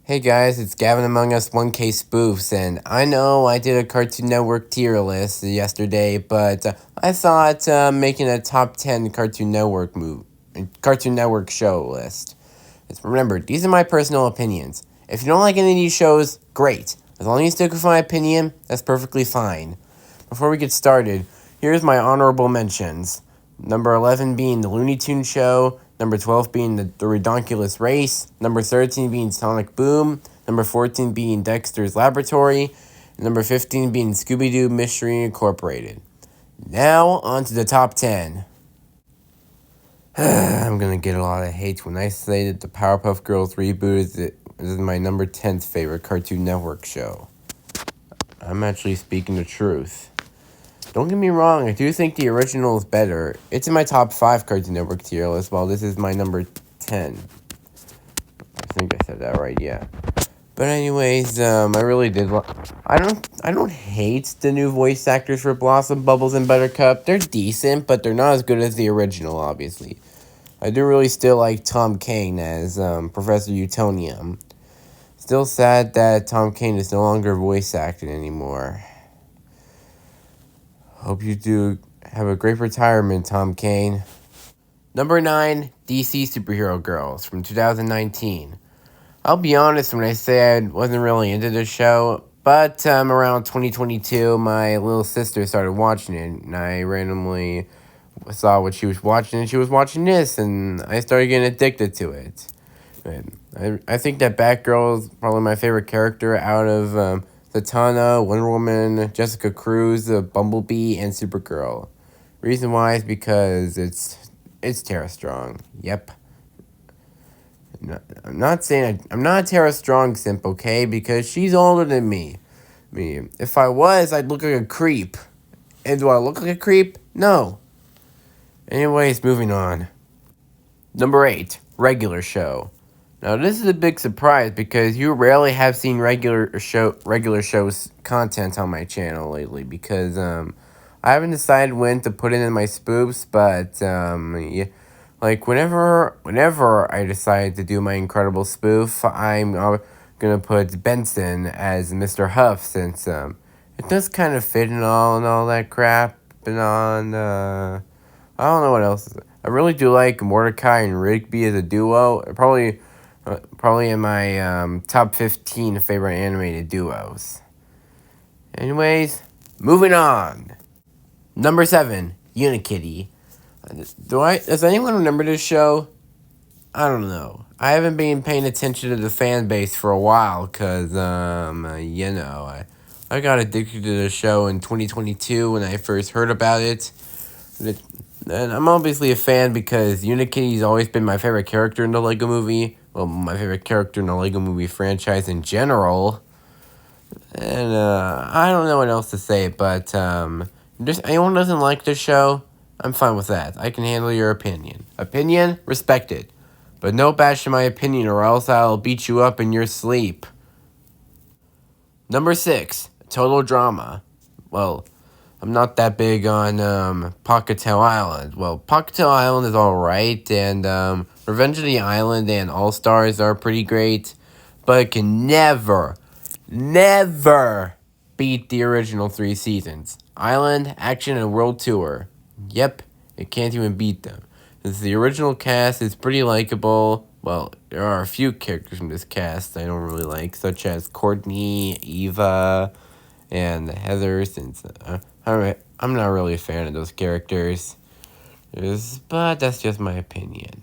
Hey guys, it's Gavin Among Us 1K Spoofs, and I know I did a Cartoon Network tier list yesterday, but I thought making a top 10 Cartoon Network show list. Remember, these are my personal opinions. If you don't like any of these shows, great. As long as you stick with my opinion, that's perfectly fine. Before we get started, here's my honorable mentions. Number 11 being The Looney Tunes Show, number 12 being The Redonkulous Race, number 13 being Sonic Boom, number 14 being Dexter's Laboratory, and number 15 being Scooby-Doo Mystery Incorporated. Now, on to the top 10. I'm gonna get a lot of hate when I say that the Powerpuff Girls reboot is my number 10th favorite Cartoon Network show. I'm actually speaking the truth. Don't get me wrong, I do think the original is better. It's in my top 5 Cartoon Network tier list, while this is my number 10. I think I said that right, yeah. But anyways, I really did I don't hate the new voice actors for Blossom, Bubbles, and Buttercup. They're decent, but they're not as good as the original, obviously. I do really still like Tom Kane as Professor Utonium. Still sad that Tom Kane is no longer voice acting anymore. Hope you do have a great retirement, Tom Kane. Number 9, DC Superhero Girls from 2019. I'll be honest when I say I wasn't really into the show, but around 2022, my little sister started watching it, and I randomly saw what she was watching, and she was watching this, and I started getting addicted to it. I think that Batgirl is probably my favorite character out of Zatanna, Wonder Woman, Jessica Cruz, Bumblebee, and Supergirl. Reason why is because it's Tara Strong. Yep. No, I'm not a Tara Strong simp, okay? Because she's older than me. If I was, I'd look like a creep. And do I look like a creep? No. Anyways, moving on. Number 8, Regular Show. Now this is a big surprise because you rarely have seen regular shows content on my channel lately because I haven't decided when to put it in my spoofs, but yeah, like whenever I decide to do my incredible spoof, I'm gonna put Benson as Mr. Huff since it does kind of fit and all that crap and on I don't know what else. I really do like Mordecai and Rigby as a duo. Probably in my top 15 favorite animated duos. Anyways, moving on. Number 7, Unikitty. Does anyone remember this show? I don't know. I haven't been paying attention to the fan base for a while because, I got addicted to the show in 2022 when I first heard about it. And I'm obviously a fan because Unikitty's always been my favorite character in the Lego Movie. Well, my favorite character in the Lego Movie franchise in general. And I don't know what else to say, but just anyone who doesn't like this show, I'm fine with that. I can handle your opinion. Opinion, respected. But no bashing my opinion or else I'll beat you up in your sleep. Number 6, Total Drama. Well, I'm not that big on Pockettail Island. Well, Pockettail Island is alright, and Revenge of the Island and All Stars are pretty great, but it can never beat the original 3 seasons. Island, Action, and World Tour. Yep, it can't even beat them. Since the original cast is pretty likable, well, there are a few characters from this cast I don't really like, such as Courtney, Eva, and Heather, since I'm not really a fan of those characters. But that's just my opinion.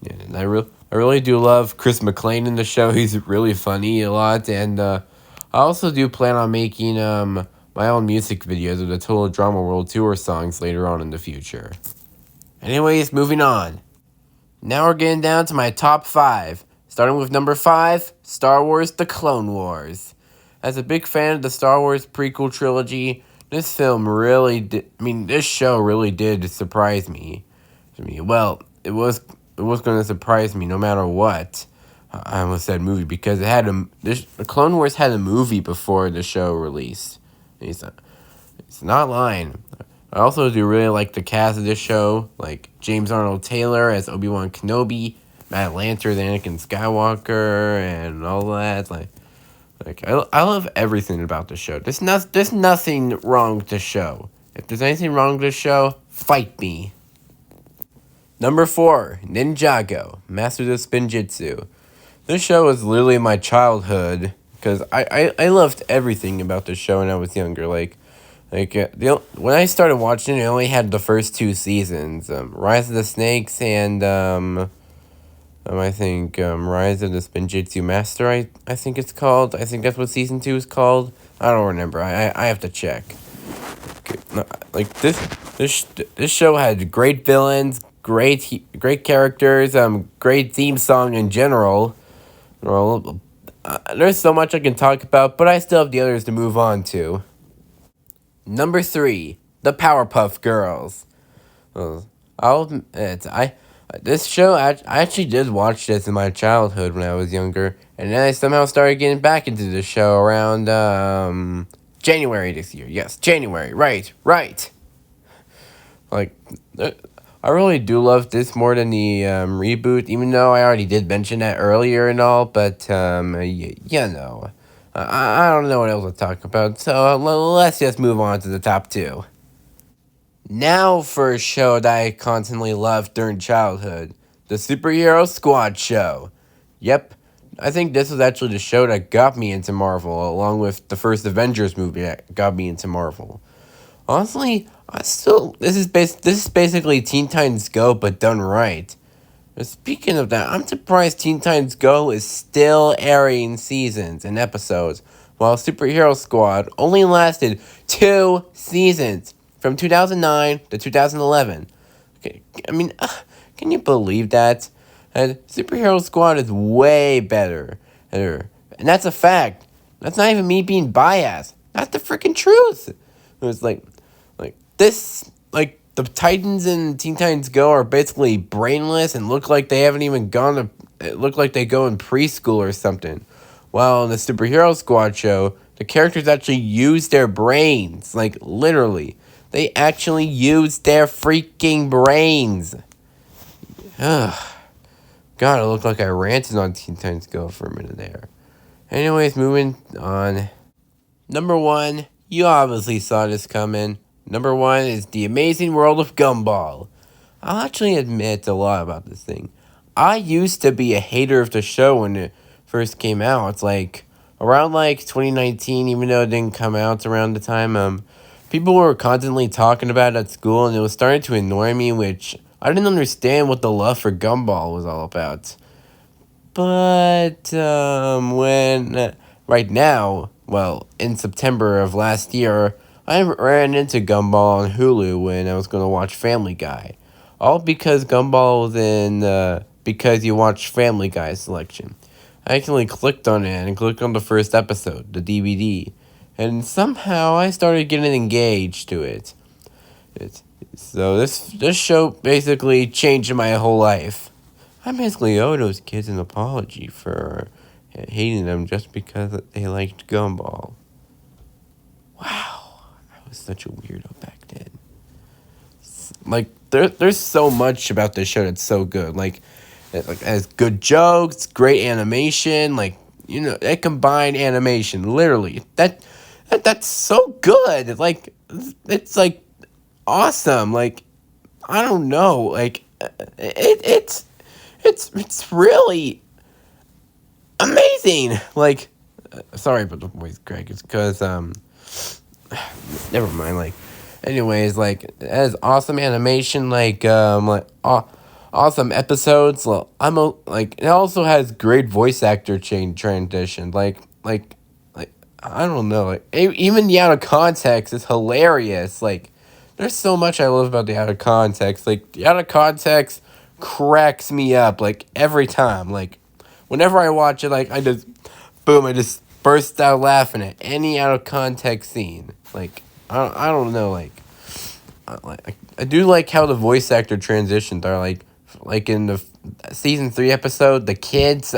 Yeah, and I really do love Chris McClane in the show. He's really funny a lot, and I also do plan on making my own music videos of the Total Drama World Tour songs later on in the future. Anyways, moving on. Now we're getting down to my top 5. Starting with number 5, Star Wars: The Clone Wars. As a big fan of the Star Wars prequel trilogy, this show really did surprise me. Well, it was going to surprise me no matter what. I almost said movie because the Clone Wars had a movie before the show released. It's not lying. I also do really like the cast of this show, like James Arnold Taylor as Obi-Wan Kenobi, Matt Lanter, the Anakin Skywalker, and all that. I love everything about the show. There's nothing wrong with the show. If there's anything wrong with the show, fight me. Number 4, Ninjago, Masters of Spinjitzu. This show was literally my childhood because I loved everything about the show when I was younger. When I started watching it, only had the first 2 seasons, Rise of the Snakes and I think Rise of the Spinjitzu Master. I think it's called. I think that's what season 2 is called. I don't remember. I have to check. Like this show had great villains, great characters, great theme song in general. Well, there's so much I can talk about, but I still have the others to move on to. Number 3, the Powerpuff Girls. I'll admit, this show, I actually did watch this in my childhood when I was younger, and then I somehow started getting back into the show around, January this year. Yes, January, right. Like, I really do love this more than the, reboot, even though I already did mention that earlier and all, but, you know. I don't know what else to talk about, so let's just move on to the top 2. Now for a show that I constantly loved during childhood, the Superhero Squad show. Yep, I think this was actually the show that got me into Marvel, along with the first Avengers movie that got me into Marvel. Honestly, this is basically Teen Titans Go, but done right. Speaking of that, I'm surprised Teen Titans Go is still airing seasons and episodes, while Superhero Squad only lasted 2 seasons, from 2009 to 2011. Okay, I mean, can you believe that? And Superhero Squad is way better. And that's a fact. That's not even me being biased. That's the freaking truth. It was like the Titans in Teen Titans Go are basically brainless and look like they haven't even it look like they go in preschool or something. While in the Superhero Squad show, the characters actually use their brains. Like, literally. They actually use their freaking brains. Ugh. God, it looked like I ranted on Teen Titans Go for a minute there. Anyways, moving on. Number 1, you obviously saw this coming. Number 1 is The Amazing World of Gumball. I'll actually admit a lot about this thing. I used to be a hater of the show when it first came out. It's around 2019, even though it didn't come out around the time, people were constantly talking about it at school, and it was starting to annoy me, which I didn't understand what the love for Gumball was all about. But, right now, in September of last year, I ran into Gumball on Hulu when I was going to watch Family Guy. All because Gumball was in, Because You Watch Family Guy selection. I actually clicked on it and clicked on the first episode, the DVD. And somehow I started getting engaged to it. So this show basically changed my whole life. I basically owe those kids an apology for hating them just because they liked Gumball. Wow, I was such a weirdo back then. There's so much about this show that's so good. It has good jokes, great animation. They combine animation, literally. That's so good. It's awesome. I don't know. It's really amazing. Sorry about the voice, Greg. It's because never mind. Anyways, it has awesome animation. Awesome episodes. It also has great voice actor transition. I don't know. Even the out of context is hilarious. There's so much I love about the out of context. The out of context cracks me up. Every time. Whenever I watch it, I just burst out laughing at any out of context scene. I don't know. I do like how the voice actor transitions are. In the season 3 episode, the kids.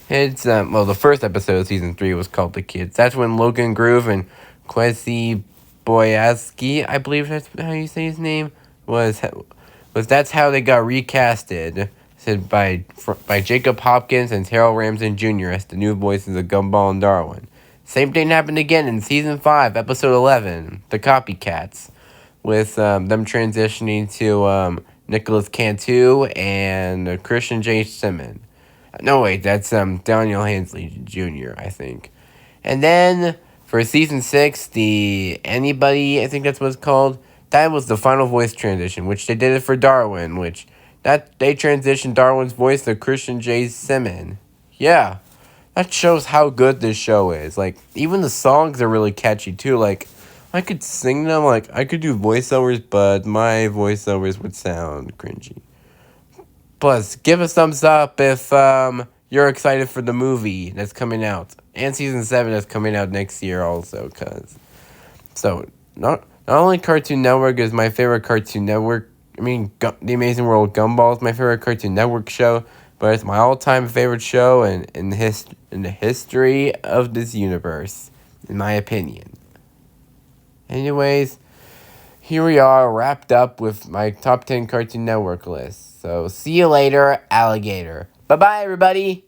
The first episode of season 3 was called The Kids. That's when Logan Groove and Kwesi Boyaski, I believe that's how you say his name, that's how they got recasted. directed by Jacob Hopkins and Terrell Ramsden Jr. as the new voices of Gumball and Darwin. Same thing happened again in Season 5, Episode 11, The Copycats, with them transitioning to Nicholas Cantu and Christian J. Simon. No, wait, that's Daniel Hensley Jr., I think. And then for Season 6, the Anybody, I think that's what it's called, that was the final voice transition, which they did it for Darwin, which that they transitioned Darwin's voice to Christian J. Simon. Yeah, that shows how good this show is. Like, even the songs are really catchy, too. Like, I could sing them, like, I could do voiceovers, but my voiceovers would sound cringy. Plus, give a thumbs up if you're excited for the movie that's coming out. And Season 7 that's coming out next year also. So, not only Cartoon Network is my favorite Cartoon Network, The Amazing World Gumball is my favorite Cartoon Network show, but it's my all-time favorite show in the history of this universe, in my opinion. Anyways, here we are, wrapped up with my top 10 Cartoon Network list. So, see you later, alligator. Bye-bye, everybody!